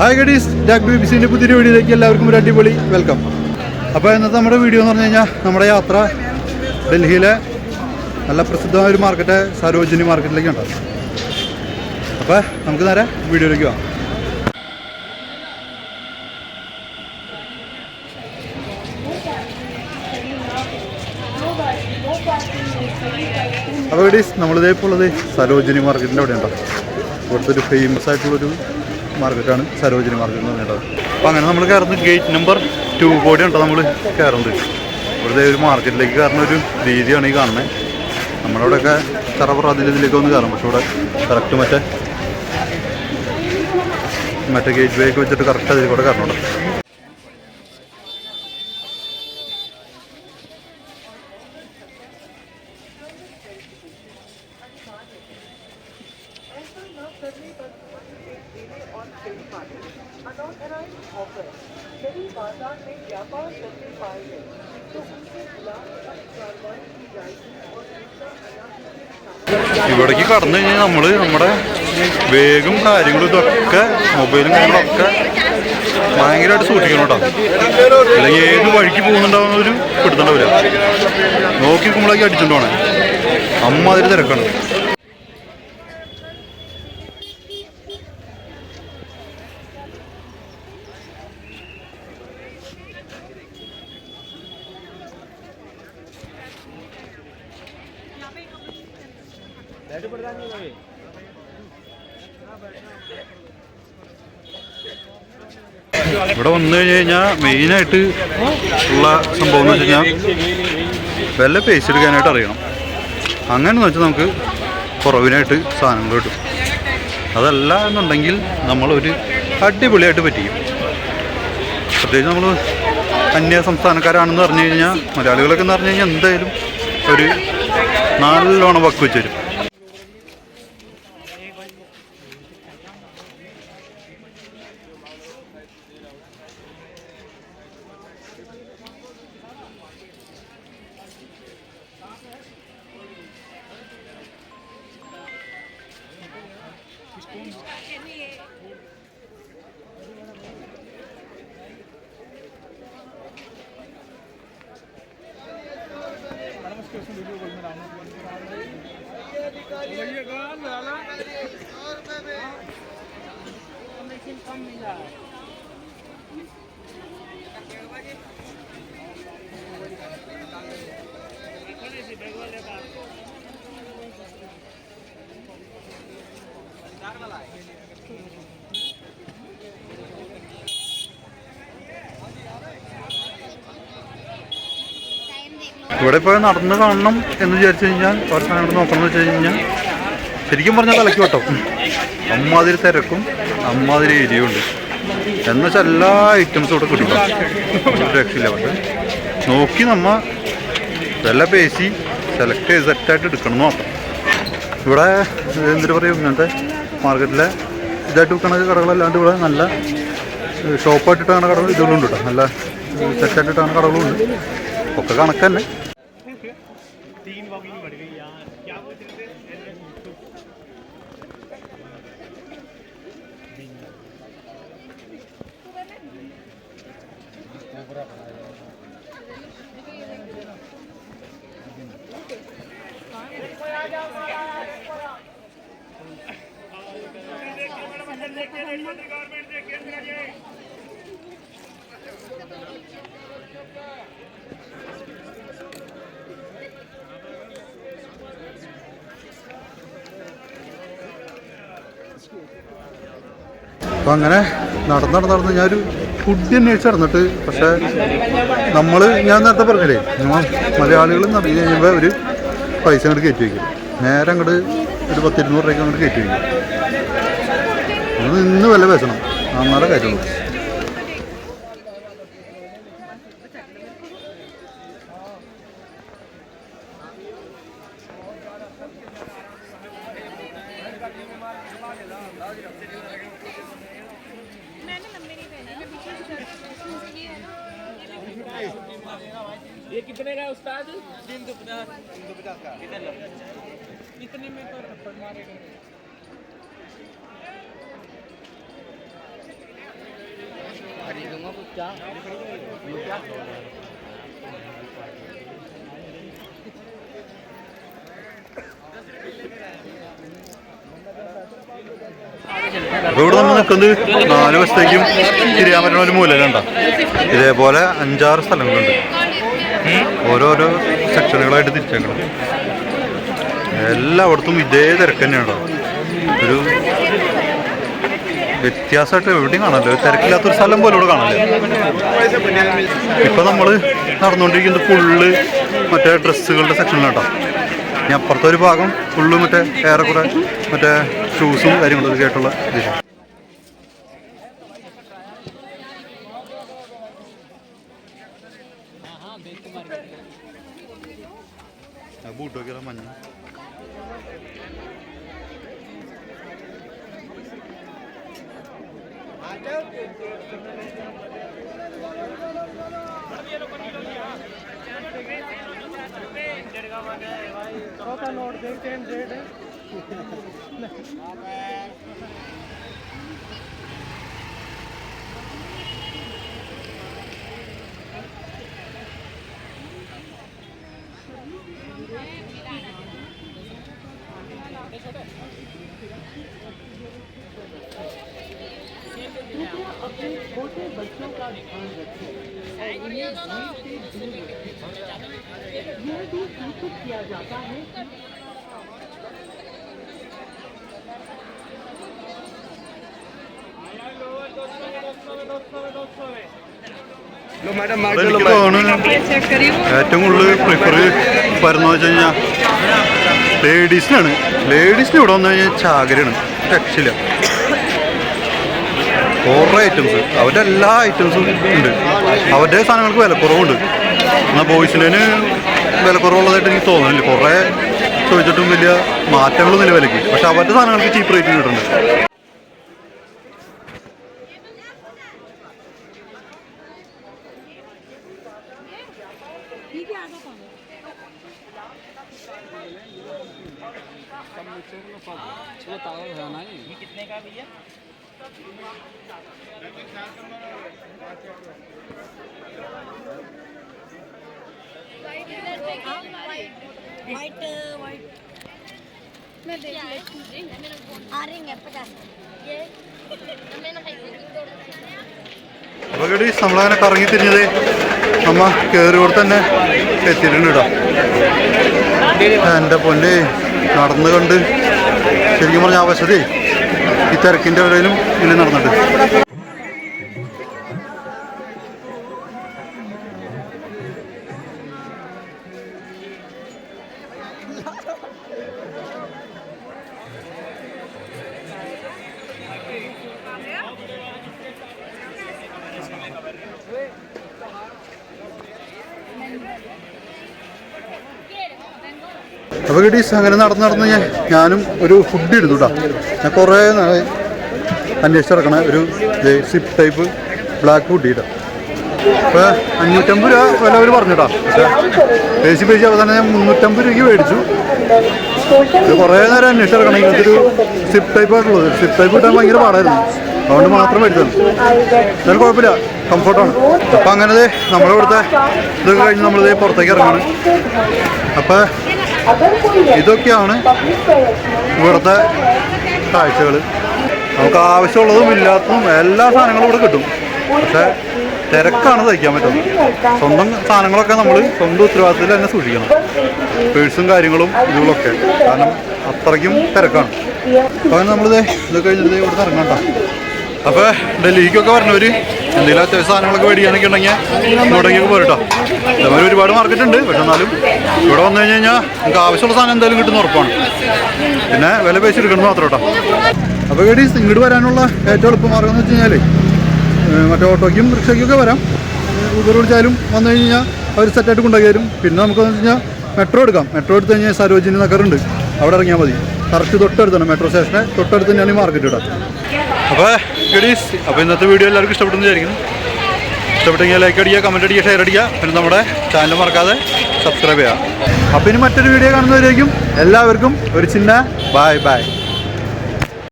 Hi ഗഡീസ്, Jack ബിബിസിൻ്റെ പുതിയൊരു വീഡിയോയിലേക്ക് എല്ലാവർക്കും ഒരു അടിപൊളി വെൽക്കം. അപ്പോൾ ഇന്നത്തെ നമ്മുടെ വീഡിയോ എന്ന് പറഞ്ഞു കഴിഞ്ഞാൽ നമ്മുടെ യാത്ര ഡൽഹിയിലെ നല്ല പ്രസിദ്ധമായ ഒരു മാർക്കറ്റ് സരോജിനി മാർക്കറ്റിലേക്ക് ഉണ്ടാകും. അപ്പോൾ നമുക്ക് നേരെ വീഡിയോയിലേക്ക് പോകാം. അപ്പോൾ ഗഡീസ്, നമ്മളിതേപ്പോൾ ഉള്ളത് സരോജിനി മാർക്കറ്റിൻ്റെ അവിടെ ഉണ്ടാകും. ഇവിടുത്തെ ഒരു ഫേമസ് ആയിട്ടുള്ളൊരു മാർക്കറ്റാണ് സരോജിനി മാർക്കറ്റ് എന്ന് പറഞ്ഞിട്ടുള്ളത്. അപ്പോൾ അങ്ങനെ നമ്മൾ കയറുന്നത് ഗേറ്റ് നമ്പർ 2 കൂടി ഉണ്ടോ നമ്മൾ കയറുന്നത്. ഇവിടുത്തെ ഒരു മാർക്കറ്റിലേക്ക് കയറുന്ന ഒരു രീതിയാണ് ഈ കാണുന്നത്. നമ്മുടെ ഇവിടെയൊക്കെ ചറപ്പറ ഇതിലേക്ക് ഒന്ന് കയറും, പക്ഷെ ഇവിടെ കറക്റ്റ് മറ്റേ ഗേറ്റ് വേ ഒക്കെ വെച്ചിട്ട് കറക്റ്റ് അതിൽ കൂടെ കയറണുണ്ട്. ഇവിടേക്ക് കടന്നു കഴിഞ്ഞാൽ നമ്മൾ നമ്മുടെ ബാഗും കാര്യങ്ങളും ഇതൊക്കെ മൊബൈലും കാര്യങ്ങളൊക്കെ ഭയങ്കരമായിട്ട് സൂക്ഷിക്കണം കേട്ടോ. അല്ലെങ്കിൽ ഏത് വഴിക്ക് പോകുന്നുണ്ടാവുന്നൊരു പിടുത്തുണ്ടാവില്ല. നോക്കി കുമ്പളേക്ക് അടിച്ചിട്ട് പോണേ, അമ്മ അതിൽ തിരക്കാണ്. ഇവിടെ വന്നു കഴിഞ്ഞ് കഴിഞ്ഞാൽ മെയിനായിട്ട് ഉള്ള സംഭവം എന്ന് വെച്ച് കഴിഞ്ഞാൽ വല്ല പൈസ എടുക്കാനായിട്ട് അറിയണം. അങ്ങനെയെന്ന് വെച്ചാൽ നമുക്ക് കുറവിനായിട്ട് സാധനങ്ങൾ കിട്ടും. അതല്ല എന്നുണ്ടെങ്കിൽ നമ്മളൊരു അടിപൊളിയായിട്ട് പറ്റിക്കും. പ്രത്യേകിച്ച് നമ്മൾ അന്യ സംസ്ഥാനക്കാരാണെന്ന് പറഞ്ഞു കഴിഞ്ഞാൽ, മലയാളികളൊക്കെ എന്ന് പറഞ്ഞു കഴിഞ്ഞാൽ എന്തായാലും ഒരു നല്ലോണം വക്ക് വെച്ച് തരും. ഇവിടെ ഇപ്പോൾ നടന്ന് കാണണം എന്ന് വിചാരിച്ചു കഴിഞ്ഞാൽ കുറച്ച് സാധനം ഇവിടെ നോക്കണം എന്ന് വെച്ച് കഴിഞ്ഞാൽ ശരിക്കും പറഞ്ഞാൽ തലയ്ക്ക് വട്ടം. അമ്മാതിരി തിരക്കും അമ്മാതിരി ഏരിയയും ഉണ്ട്. എന്നുവെച്ചാൽ എല്ലാ ഐറ്റംസും ഇവിടെ കിട്ടും, രക്ഷയില്ല. പക്ഷെ നോക്കി നമ്മൾ വില പേശി സെലക്ട് ചെയ്ത് സെറ്റായിട്ട് എടുക്കണം എന്ന് മാത്രം. ഇവിടെ എന്തിനു പറയും, ഇങ്ങനത്തെ മാർക്കറ്റിലെ ഇതായിട്ട് വിൽക്കണ കടകളല്ലാണ്ട് ഇവിടെ നല്ല ഷോപ്പായിട്ടിട്ടാണ് കടകൾ ഇതുകൊണ്ട് കേട്ടോ. നല്ല സെറ്റായിട്ടിട്ടാണ് കടകളുണ്ട്. ഒക്കെ കണക്ക് തന്നെ. അപ്പം അങ്ങനെ നടന്ന് ഞാനൊരു ഫുഡ് അന്വേഷിച്ച് നടന്നിട്ട്, പക്ഷേ ഞാൻ നേരത്തെ പറഞ്ഞില്ലേ, മലയാളികൾ എന്ന് പറഞ്ഞു കഴിയുമ്പോൾ ഒരു പൈസ അങ്ങോട്ട് കയറ്റി വയ്ക്കും. നേരെ അങ്ങോട്ട് ഒരു 100-200 രൂപയ്ക്ക് അങ്ങോട്ട് കയറ്റി വയ്ക്കും. അത് ഇന്ന് വില പേശണം, എന്നാലേ കാര്യമുള്ളൂ. ये कितने का उस्ताद? 350 का। कितने में तो थप्पड़ मारेगा? അപ്പോൾ ഇവിടെ നമ്മൾ നിൽക്കുന്നത് 4 വശത്തേക്കും തിരിയാൻ പറ്റുന്ന ഒരു മൂലയിലുണ്ടോ. ഇതേപോലെ 5-6 സ്ഥലങ്ങളുണ്ട്, ഓരോരോ സെക്ഷനുകളായിട്ട് തിരിച്ചേക്കണം. എല്ലായിടത്തും ഇതേ തിരക്ക് തന്നെയാണോ. ഒരു വ്യത്യാസമായിട്ട് എവിടെയും കാണാമല്ലോ, തിരക്കില്ലാത്തൊരു സ്ഥലം പോലും ഇവിടെ കാണാമല്ലോ. ഇപ്പം നമ്മൾ നടന്നുകൊണ്ടിരിക്കുന്നത് ഫുള്ള് മറ്റേ ഡ്രസ്സുകളുടെ സെക്ഷനിലാട്ടോ. ഇനി അപ്പുറത്തെ ഒരു ഭാഗം ഫുള്ള് മറ്റേ ഏറെക്കുറെ മറ്റേ ഷൂസും കാര്യങ്ങളൊക്കെ ആയിട്ടുള്ള ഇതിൽ. ബൂട്ട് നോക്കിയാലോ, മഞ്ഞ. छोटे बच्चों का ध्यान रखें और उन्हें भीड़ से दूर रखें। यह भी सूचित किया जाता है कि എനിക്ക് തോന്നുന്നു ഏറ്റവും കൂടുതൽ പ്രിഫർ വരുന്നതെന്ന് വെച്ച് കഴിഞ്ഞാൽ ലേഡീസിനാണ്. ലേഡീസിന് ഇവിടെ വന്നു കഴിഞ്ഞാൽ ചാകരയാണ്, രക്ഷയില്ല. കുറേ ഐറ്റംസ്, അവരുടെ എല്ലാ ഐറ്റംസും ഉണ്ട്. അവരുടെ സാധനങ്ങൾക്ക് വിലക്കുറവുണ്ട്. എന്നാൽ ബോയ്സിന് വിലക്കുറവുള്ളതായിട്ട് എനിക്ക് തോന്നുന്നില്ല. കുറേ ചോദിച്ചിട്ടും വലിയ മാറ്റങ്ങളൊന്നുമില്ല വിലയ്ക്ക്. പക്ഷെ അവരുടെ സാധനങ്ങൾക്ക് ചീപ്പ് റേറ്റിന് കിട്ടുന്നുണ്ട്. कितने का भैया? वाइट मैं देख आ रही है 50 ये അപ്പോൾ ഗഡീസ് നമ്മളങ്ങനെ കറങ്ങി തിരിഞ്ഞത് നമ്മ കയറിയോടെ തന്നെ എത്തിയിട്ടുണ്ട് കേട്ടോ. എൻ്റെ പൊന്നെ, നടന്ന് കണ്ട് ശരിക്കും പറഞ്ഞ ആവശ്യതേ ഈ തിരക്കിൻ്റെ ഇടയിലും ഇങ്ങനെ നടന്നിട്ട്. അപ്പോൾ ഗഡീസ് അങ്ങനെ നടന്ന് ഞാനും ഒരു ഫുഡ് എടുത്തു കേട്ടോ. ഞാൻ കുറേ അന്വേഷിച്ചിറക്കണ ഒരു സിപ്പ് ടൈപ്പ് ബ്ലാക്ക് ഫുഡ് കേട്ടോ. അപ്പോൾ 550 രൂപ വില അവർ പറഞ്ഞു കേട്ടോ. പക്ഷേ പേശി അവസാനം ഞാൻ 350 രൂപയ്ക്ക് മേടിച്ചു. ഇത് കുറേ നേരം അന്വേഷിച്ചിറക്കണം ഇങ്ങനത്തെ ഒരു സിപ്പ് ടൈപ്പ് ആയിട്ടുള്ളത്. സിപ്പ് ടൈപ്പ് കിട്ടാൻ ഭയങ്കര പാടായിരുന്നു, അതുകൊണ്ട് മാത്രം മേടിച്ചത്. എന്നാലും കുഴപ്പമില്ല, കംഫർട്ടാണ്. അപ്പം അങ്ങനെ നമ്മളിവിടുത്തെ ഇതൊക്കെ കഴിഞ്ഞ് നമ്മളിത് പുറത്തേക്ക് ഇറങ്ങാണ്. അപ്പം ഇതൊക്കെയാണ് ഇവിടുത്തെ കാഴ്ചകൾ. നമുക്ക് ആവശ്യമുള്ളതും ഇല്ലാത്തതും എല്ലാ സാധനങ്ങളും ഇവിടെ കിട്ടും. പക്ഷേ തിരക്കാണ് സഹിക്കാൻ പറ്റുന്നത്. സ്വന്തം സാധനങ്ങളൊക്കെ നമ്മൾ സ്വന്തം ഉത്തരവാദിത്തത്തിൽ തന്നെ സൂക്ഷിക്കണം, പേഴ്സും കാര്യങ്ങളും ഇതുകളൊക്കെ, കാരണം അത്രയ്ക്കും തിരക്കാണ്. അപ്പോൾ അങ്ങനെ നമ്മളിത് ഇതൊക്കെ കഴിഞ്ഞിട്ട് ഇവിടുന്ന് ഇറങ്ങാം. അപ്പോൾ ഡൽഹിക്കൊക്കെ പറഞ്ഞവർ എന്തെങ്കിലും അത്യാവശ്യ സാധനങ്ങളൊക്കെ മേടിക്കാനൊക്കെ ഉണ്ടെങ്കിൽ ഇങ്ങോട്ടേക്കൊക്കെ പോരട്ടോ. ഇതേപോലെ ഒരുപാട് മാർക്കറ്റ് ഉണ്ട്, പക്ഷെ എന്നാലും ഇവിടെ വന്നു കഴിഞ്ഞ് കഴിഞ്ഞാൽ നമുക്ക് ആവശ്യമുള്ള സാധനം എന്തായാലും കിട്ടുന്ന ഉറപ്പാണ്. പിന്നെ വില പേശി എടുക്കണം മാത്രം കേട്ടോ. അപ്പോൾ ഗഡീസ് ഇങ്ങോട്ട് വരാനുള്ള ഏറ്റവും എളുപ്പമാർഗം എന്ന് വെച്ച് കഴിഞ്ഞാൽ മറ്റേ ഓട്ടോയ്ക്കും റിക്ഷയ്ക്കൊക്കെ വരാം. ഊബർ വിളിച്ചാലും വന്നു കഴിഞ്ഞാൽ അവർ സെറ്റായിട്ട് കൊണ്ടുപോയി തരും. പിന്നെ നമുക്കെന്ന് വെച്ച് കഴിഞ്ഞാൽ മെട്രോ എടുക്കാം. മെട്രോ എടുത്ത് കഴിഞ്ഞാൽ സരോജിനി നഗറുണ്ട്, അവിടെ ഇറങ്ങിയാൽ മതി. കറക്റ്റ് തൊട്ടടുത്താണ്, മെട്രോ സ്റ്റേഷനെ തൊട്ടടുത്ത് തന്നെയാണ് ഈ മാർക്കറ്റ് ഇടാം. അപ്പോൾ ഗഡീസ്, അപ്പോൾ ഇന്നത്തെ വീഡിയോ എല്ലാവർക്കും ഇഷ്ടപ്പെട്ടെന്ന് വിചാരിക്കുന്നു. ഇഷ്ടപ്പെട്ടെങ്കിൽ ലൈക്ക് അടിക്കുക, കമൻറ്റ് അടിക്കുക, ഷെയർ അടിക്കുക. പിന്നെ നമ്മുടെ ചാനൽ മറക്കാതെ സബ്സ്ക്രൈബ് ചെയ്യുക. അപ്പോൾ ഇനി മറ്റൊരു വീഡിയോ കാണുന്നവരേക്കും എല്ലാവർക്കും ഒരു ചിന്ന ബൈ ബൈ.